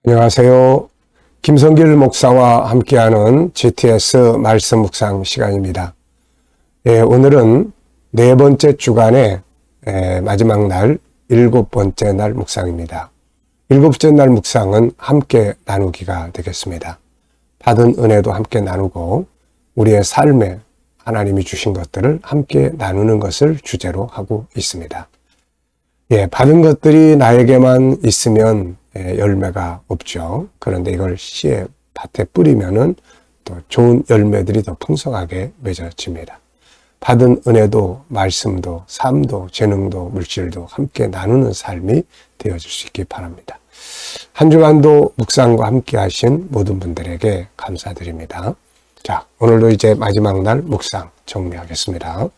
안녕하세요. 김성길 목사와 함께하는 GTS 말씀 묵상 시간입니다. 오늘은 네 번째 주간의 마지막 날, 일곱 번째 날 묵상입니다. 일곱 번째 날 묵상은 함께 나누기가 되겠습니다. 받은 은혜도 함께 나누고 우리의 삶에 하나님이 주신 것들을 함께 나누는 것을 주제로 하고 있습니다. 받은 것들이 나에게만 있으면 열매가 없죠. 그런데 이걸 씨에 밭에 뿌리면은 또 좋은 열매들이 더 풍성하게 맺어집니다. 받은 은혜도 말씀도 삶도 재능도 물질도 함께 나누는 삶이 되어질 수 있기 바랍니다. 한 주간도 묵상과 함께 하신 모든 분들에게 감사드립니다. 자, 오늘도 이제 마지막 날 묵상 정리하겠습니다.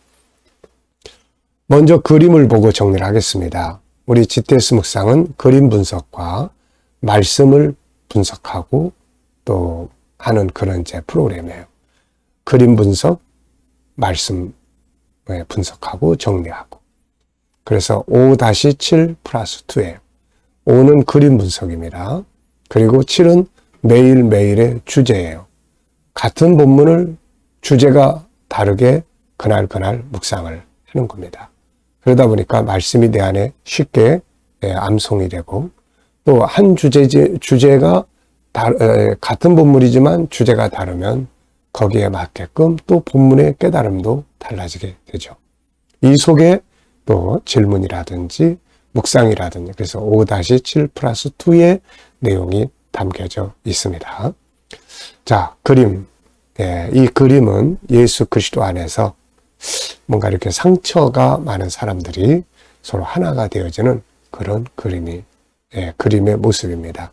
먼저 그림을 보고 정리를 하겠습니다. 우리 GTS 묵상은 그림 분석과 말씀을 분석하고 또 하는 그런 프로그램이에요. 그림 분석, 말씀 분석하고 정리하고. 그래서 5-7 플러스 2예요. 5는 그림 분석입니다. 그리고 7은 매일매일의 주제예요. 같은 본문을 주제가 다르게 그날 묵상을 하는 겁니다. 그러다 보니까 말씀이 내 안에 쉽게 암송이 되고 또 한 주제가 같은 본문이지만 주제가 다르면 거기에 맞게끔 또 본문의 깨달음도 달라지게 되죠. 이 속에 또 질문이라든지 묵상이라든지 그래서 5-7 플러스 2의 내용이 담겨져 있습니다. 자, 그림. 이 그림은 예수 그리스도 안에서 뭔가 이렇게 상처가 많은 사람들이 서로 하나가 되어지는 그런 그림의 모습입니다.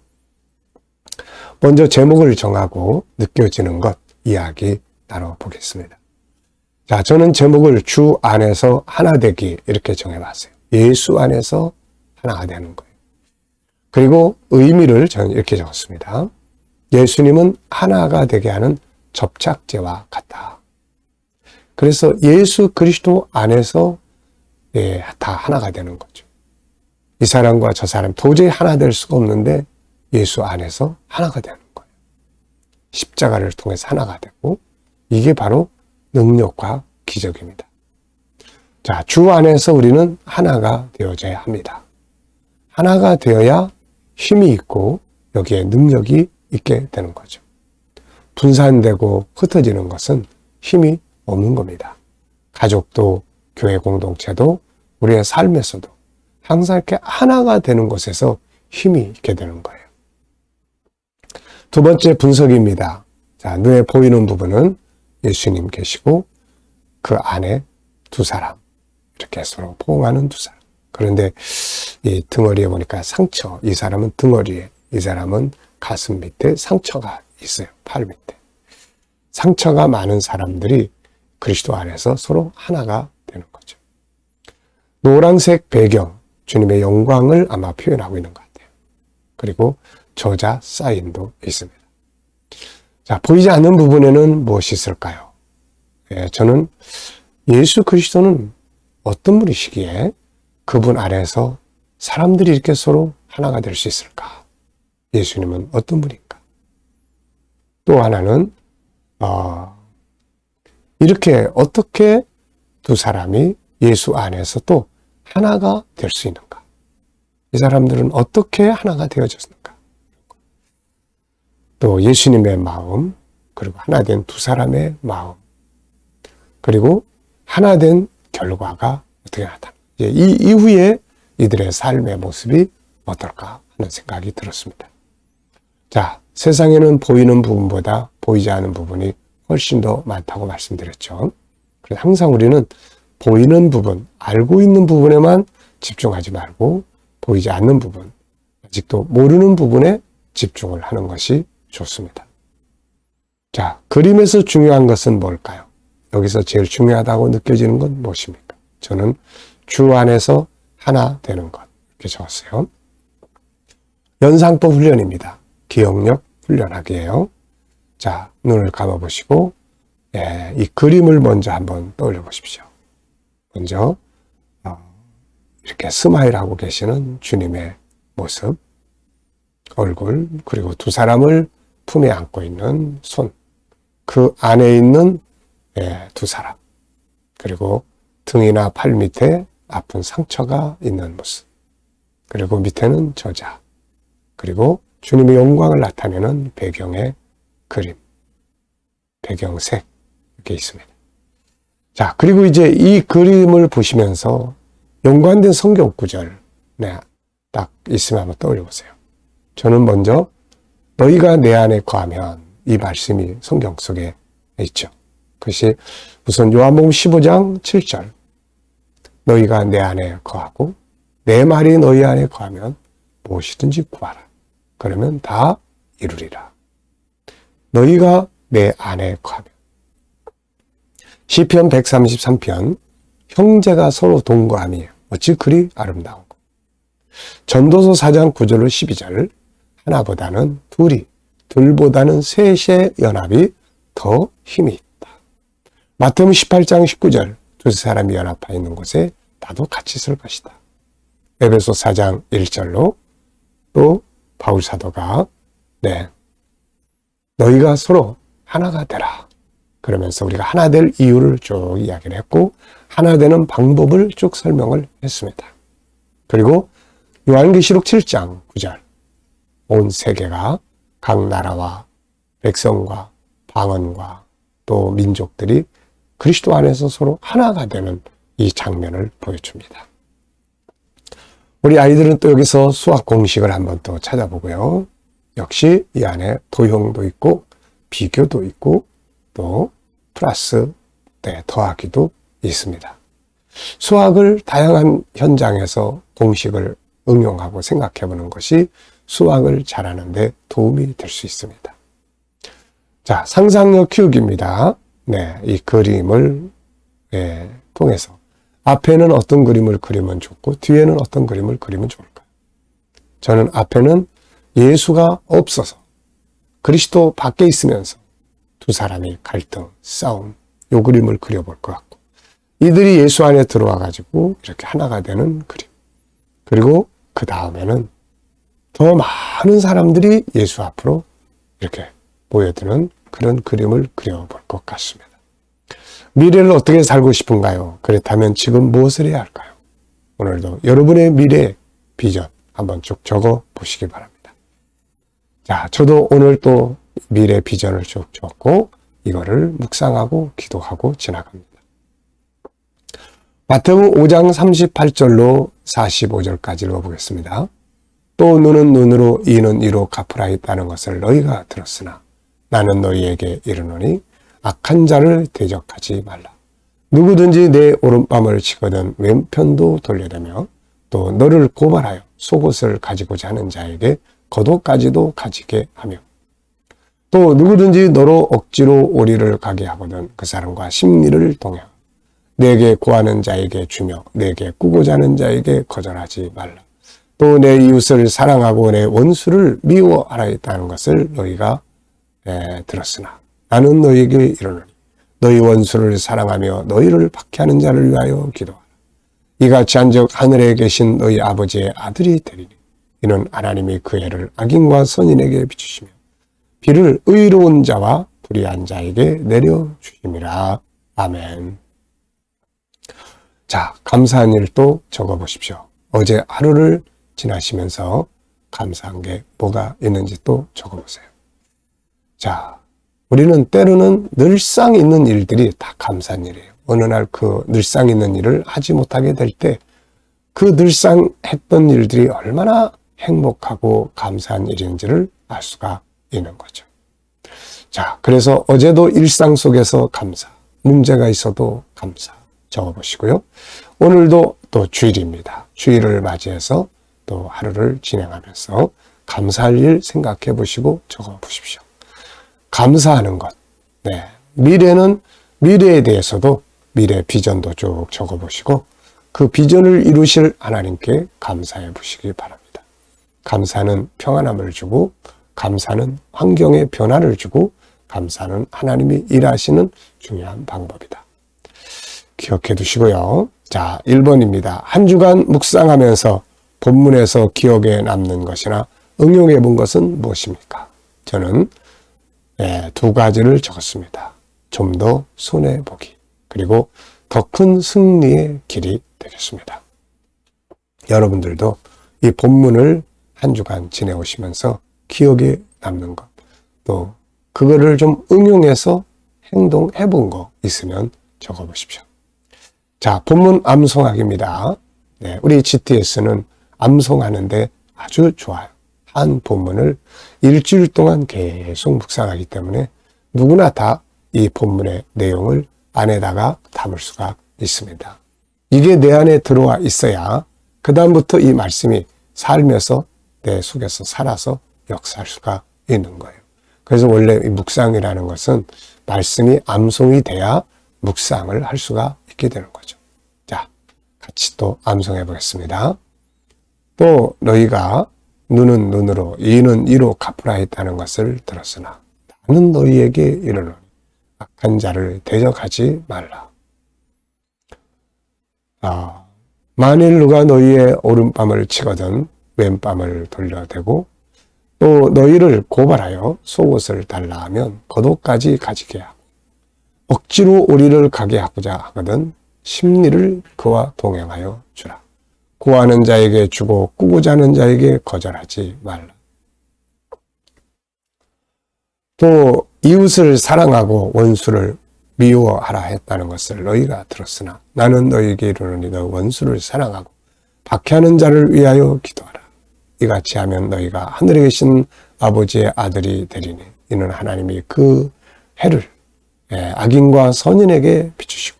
먼저 제목을 정하고 느껴지는 것 이야기 나눠보겠습니다. 자, 저는 제목을 주 안에서 하나 되기 이렇게 정해봤어요. 예수 안에서 하나가 되는 거예요. 그리고 의미를 저는 이렇게 적었습니다. 예수님은 하나가 되게 하는 접착제와 같다. 그래서 예수 그리스도 안에서 다 하나가 되는 거죠. 이 사람과 저 사람 도저히 하나 될 수가 없는데 예수 안에서 하나가 되는 거예요. 십자가를 통해서 하나가 되고 이게 바로 능력과 기적입니다. 자, 주 안에서 우리는 하나가 되어져야 합니다. 하나가 되어야 힘이 있고 여기에 능력이 있게 되는 거죠. 분산되고 흩어지는 것은 힘이 없는 겁니다. 가족도 교회 공동체도 우리의 삶에서도 항상 이렇게 하나가 되는 곳에서 힘이 있게 되는 거예요. 두 번째 분석입니다. 자, 눈에 보이는 부분은 예수님 계시고 그 안에 두 사람 이렇게 서로 포옹하는 두 사람. 그런데 이 등허리에 보니까 상처, 이 사람은 등허리에, 이 사람은 가슴 밑에 상처가 있어요. 팔 밑에. 상처가 많은 사람들이 그리스도 안에서 서로 하나가 되는 거죠. 노란색 배경, 주님의 영광을 아마 표현하고 있는 것 같아요. 그리고 저자 사인도 있습니다. 자, 보이지 않는 부분에는 무엇이 있을까요? 저는 예수 그리스도는 어떤 분이시기에 그분 안에서 사람들이 이렇게 서로 하나가 될 수 있을까? 예수님은 어떤 분인가? 또 하나는 이렇게 어떻게 두 사람이 예수 안에서 또 하나가 될 수 있는가? 이 사람들은 어떻게 하나가 되어졌는가? 또 예수님의 마음, 그리고 하나 된 두 사람의 마음, 그리고 하나 된 결과가 어떻게 나타나? 이 이후에 이들의 삶의 모습이 어떨까 하는 생각이 들었습니다. 자, 세상에는 보이는 부분보다 보이지 않는 부분이 훨씬 더 많다고 말씀드렸죠. 그래서 항상 우리는 보이는 부분, 알고 있는 부분에만 집중하지 말고 보이지 않는 부분, 아직도 모르는 부분에 집중을 하는 것이 좋습니다. 자, 그림에서 중요한 것은 뭘까요? 여기서 제일 중요하다고 느껴지는 건 무엇입니까? 저는 주 안에서 하나 되는 것 이렇게 적었어요. 연상법 훈련입니다. 기억력 훈련하기예요. 자, 눈을 감아보시고 이 그림을 먼저 한번 떠올려 보십시오. 먼저 이렇게 스마일하고 계시는 주님의 모습, 얼굴, 그리고 두 사람을 품에 안고 있는 손, 그 안에 있는 두 사람, 그리고 등이나 팔 밑에 아픈 상처가 있는 모습, 그리고 밑에는 저자, 그리고 주님의 영광을 나타내는 배경의 그림, 배경색 이렇게 있습니다. 자, 그리고 이제 이 그림을 보시면서 연관된 성경 구절 딱 있으면 한번 떠올려 보세요. 저는 먼저 너희가 내 안에 거하면, 이 말씀이 성경 속에 있죠. 그것이 우선 요한복음 15장 7절, 너희가 내 안에 거하고 내 말이 너희 안에 거하면 무엇이든지 구하라. 그러면 다 이루리라. 너희가 내 안에 거하면. 시편 133편, 형제가 서로 동거함이 어찌 그리 아름다운고. 전도서 4장 9절로 12절, 하나보다는 둘이, 둘보다는 셋의 연합이 더 힘이 있다. 마태복음 18장 19절, 두세 사람이 연합하여 있는 곳에 나도 같이 있을 것이다. 에베소 4장 1절로 또 바울 사도가 너희가 서로 하나가 되라. 그러면서 우리가 하나 될 이유를 쭉 이야기를 했고, 하나 되는 방법을 쭉 설명을 했습니다. 그리고 요한계시록 7장 9절, 온 세계가 각 나라와 백성과 방언과 또 민족들이 그리스도 안에서 서로 하나가 되는 이 장면을 보여줍니다. 우리 아이들은 또 여기서 수학 공식을 한번 또 찾아보고요. 역시 이 안에 도형도 있고 비교도 있고 또 플러스 더하기도 있습니다. 수학을 다양한 현장에서 공식을 응용하고 생각해 보는 것이 수학을 잘하는 데 도움이 될 수 있습니다. 자, 상상력 키우기입니다. 이 그림을 통해서 앞에는 어떤 그림을 그리면 좋고 뒤에는 어떤 그림을 그리면 좋을까요? 저는 앞에는 예수가 없어서 그리스도 밖에 있으면서 두 사람이 갈등, 싸움, 요 그림을 그려볼 것 같고, 이들이 예수 안에 들어와 가지고 이렇게 하나가 되는 그림, 그리고 그 다음에는 더 많은 사람들이 예수 앞으로 이렇게 모여드는 그런 그림을 그려볼 것 같습니다. 미래를 어떻게 살고 싶은가요? 그렇다면 지금 무엇을 해야 할까요? 오늘도 여러분의 미래 비전 한번 쭉 적어 보시기 바랍니다. 자, 저도 오늘 또 미래 비전을 쭉 적고 이거를 묵상하고 기도하고 지나갑니다. 마태복음 5장 38절로 45절까지 읽어보겠습니다. 또 눈은 눈으로 이는 이로 갚으라 했다는 것을 너희가 들었으나 나는 너희에게 이르노니 악한 자를 대적하지 말라. 누구든지 내 오른밤을 치거든 왼편도 돌려대며 또 너를 고발하여 속옷을 가지고자 하는 자에게 겉옷까지도 가지게 하며 또 누구든지 너로 억지로 오리를 가게 하거든 그 사람과 심리를 동행하고 내게 구하는 자에게 주며 내게 꾸고자 하는 자에게 거절하지 말라. 또 내 이웃을 사랑하고 내 원수를 미워하라 했다는 것을 너희가 들었으나 나는 너희에게 이르노니 너희 원수를 사랑하며 너희를 박해하는 자를 위하여 기도하라. 이같이 한즉 하늘에 계신 너희 아버지의 아들이 되리니 이는 하나님이 그 해를 악인과 선인에게 비추시며 비를 의로운 자와 불의한 자에게 내려주심이라. 아멘. 자, 감사한 일도 적어보십시오. 어제 하루를 지나시면서 감사한 게 뭐가 있는지 또 적어보세요. 자, 우리는 때로는 늘상 있는 일들이 다 감사한 일이에요. 어느 날 그 늘상 있는 일을 하지 못하게 될 때 그 늘상 했던 일들이 얼마나 행복하고 감사한 일인지를 알 수가 있는 거죠. 자, 그래서 어제도 일상 속에서 감사, 문제가 있어도 감사 적어보시고요. 오늘도 또 주일입니다. 주일을 맞이해서 또 하루를 진행하면서 감사할 일 생각해 보시고 적어 보십시오. 감사하는 것. 미래는 미래에 대해서도 미래 비전도 쭉 적어 보시고 그 비전을 이루실 하나님께 감사해 보시기 바랍니다. 감사는 평안함을 주고 감사는 환경의 변화를 주고 감사는 하나님이 일하시는 중요한 방법이다. 기억해 두시고요. 자, 1번입니다. 한 주간 묵상하면서 본문에서 기억에 남는 것이나 응용해 본 것은 무엇입니까? 저는 두 가지를 적었습니다. 좀 더 손해보기, 그리고 더 큰 승리의 길이 되겠습니다. 여러분들도 이 본문을 한 주간 지내오시면서 기억에 남는 것, 또 그거를 좀 응용해서 행동해 본 거 있으면 적어보십시오. 자, 본문 암송하기입니다. 우리 GTS는 암송하는데 아주 좋아요. 한 본문을 일주일 동안 계속 묵상하기 때문에 누구나 다 이 본문의 내용을 안에다가 담을 수가 있습니다. 이게 내 안에 들어와 있어야 그 다음부터 이 말씀이 살면서 내 속에서 살아서 역사할 수가 있는 거예요. 그래서 원래 이 묵상이라는 것은 말씀이 암송이 돼야 묵상을 할 수가 있게 되는 거죠. 자, 같이 또 암송해 보겠습니다. 또 너희가 눈은 눈으로 이는 이로 갚으라 했다는 것을 들었으나 나는 너희에게 이르노니 악한 자를 대적하지 말라. 만일 누가 너희의 오른뺨을 치거든 왼뺨을 돌려대고 또 너희를 고발하여 속옷을 달라 하면 겉옷까지 가지게 하고 억지로 우리를 가게 하고자 하거든 심리를 그와 동행하여 주라. 구하는 자에게 주고 꾸고자 하는 자에게 거절하지 말라. 또 이웃을 사랑하고 원수를 미워하라 했다는 것을 너희가 들었으나 나는 너희에게 이르노니 너 원수를 사랑하고 박해하는 자를 위하여 기도하라. 이같이 하면 너희가 하늘에 계신 아버지의 아들이 되리니 이는 하나님이 그 해를 악인과 선인에게 비추시고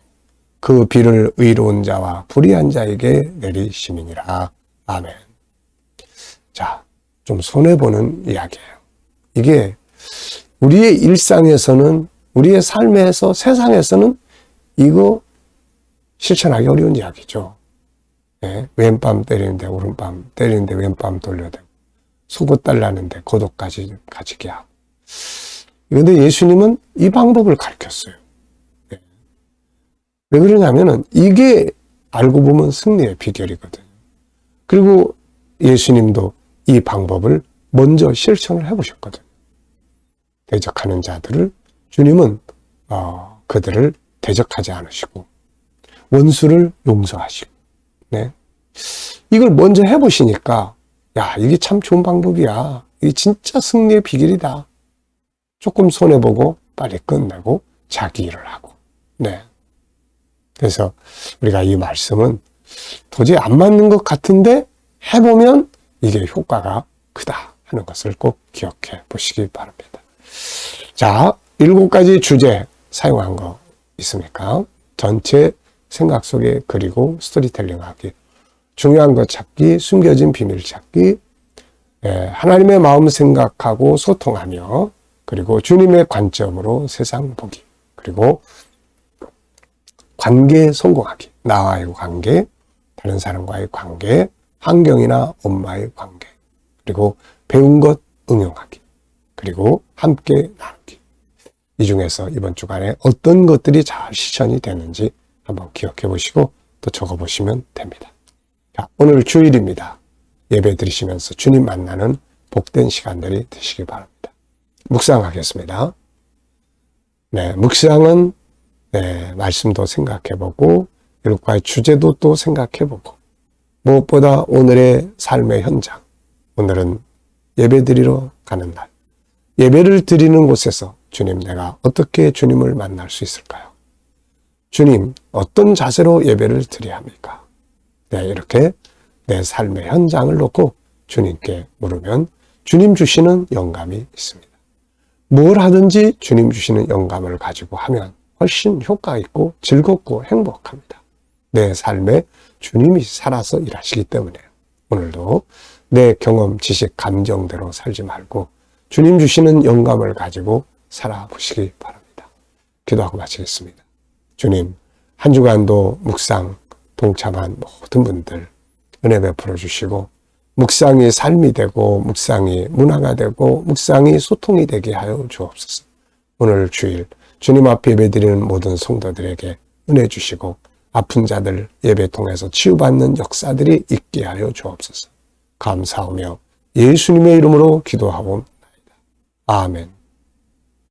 그 비를 의로운 자와 불의한 자에게 내리심이니라. 아멘. 자, 좀 손해보는 이야기예요. 이게 우리의 일상에서는, 우리의 삶에서, 세상에서는 이거 실천하기 어려운 이야기죠. 왼밤 때리는데 오른밤, 때리는데 왼밤 돌려대고 속옷 달라는데 겉옷까지 가지게 하고. 그런데 예수님은 이 방법을 가르쳤어요. 왜 그러냐면은 이게 알고 보면 승리의 비결이거든요. 그리고 예수님도 이 방법을 먼저 실천을 해보셨거든요. 대적하는 자들을 주님은 그들을 대적하지 않으시고 원수를 용서하시고, 이걸 먼저 해보시니까 야, 이게 참 좋은 방법이야. 이게 진짜 승리의 비결이다. 조금 손해보고 빨리 끝내고 자기 일을 하고. 그래서 우리가 이 말씀은 도저히 안 맞는 것 같은데 해보면 이게 효과가 크다 하는 것을 꼭 기억해 보시기 바랍니다. 자, 7가지 주제 사용한 거 있습니까? 전체 생각 속에 그리고 스토리텔링 하기, 중요한 것 찾기, 숨겨진 비밀 찾기, 하나님의 마음 생각하고 소통하며, 그리고 주님의 관점으로 세상 보기, 그리고 관계 성공하기, 나와의 관계, 다른 사람과의 관계, 환경이나 엄마의 관계, 그리고 배운 것 응용하기, 그리고 함께 나누기. 이 중에서 이번 주간에 어떤 것들이 잘 실천이 되는지 한번 기억해 보시고 또 적어 보시면 됩니다. 자, 오늘 주일입니다. 예배 드리시면서 주님 만나는 복된 시간들이 되시기 바랍니다. 묵상하겠습니다. 묵상은 말씀도 생각해보고 7가지 주제도 또 생각해보고 무엇보다 오늘의 삶의 현장, 오늘은 예배 드리러 가는 날, 예배를 드리는 곳에서 주님, 내가 어떻게 주님을 만날 수 있을까요? 주님, 어떤 자세로 예배를 드려야 합니까? 이렇게 내 삶의 현장을 놓고 주님께 물으면 주님 주시는 영감이 있습니다. 뭘 하든지 주님 주시는 영감을 가지고 하면 훨씬 효과 있고 즐겁고 행복합니다. 내 삶에 주님이 살아서 일하시기 때문에요. 오늘도 내 경험, 지식, 감정대로 살지 말고 주님 주시는 영감을 가지고 살아보시기 바랍니다. 기도하고 마치겠습니다. 주님, 한 주간도 묵상 동참한 모든 분들 은혜 베풀어 주시고 묵상이 삶이 되고 묵상이 문화가 되고 묵상이 소통이 되게 하여 주옵소서. 오늘 주일 주님 앞에 예배드리는 모든 성도들에게 은혜 주시고 아픈 자들 예배 통해서 치유받는 역사들이 있게 하여 주옵소서. 감사하며 예수님의 이름으로 기도하옵나이다. 아멘.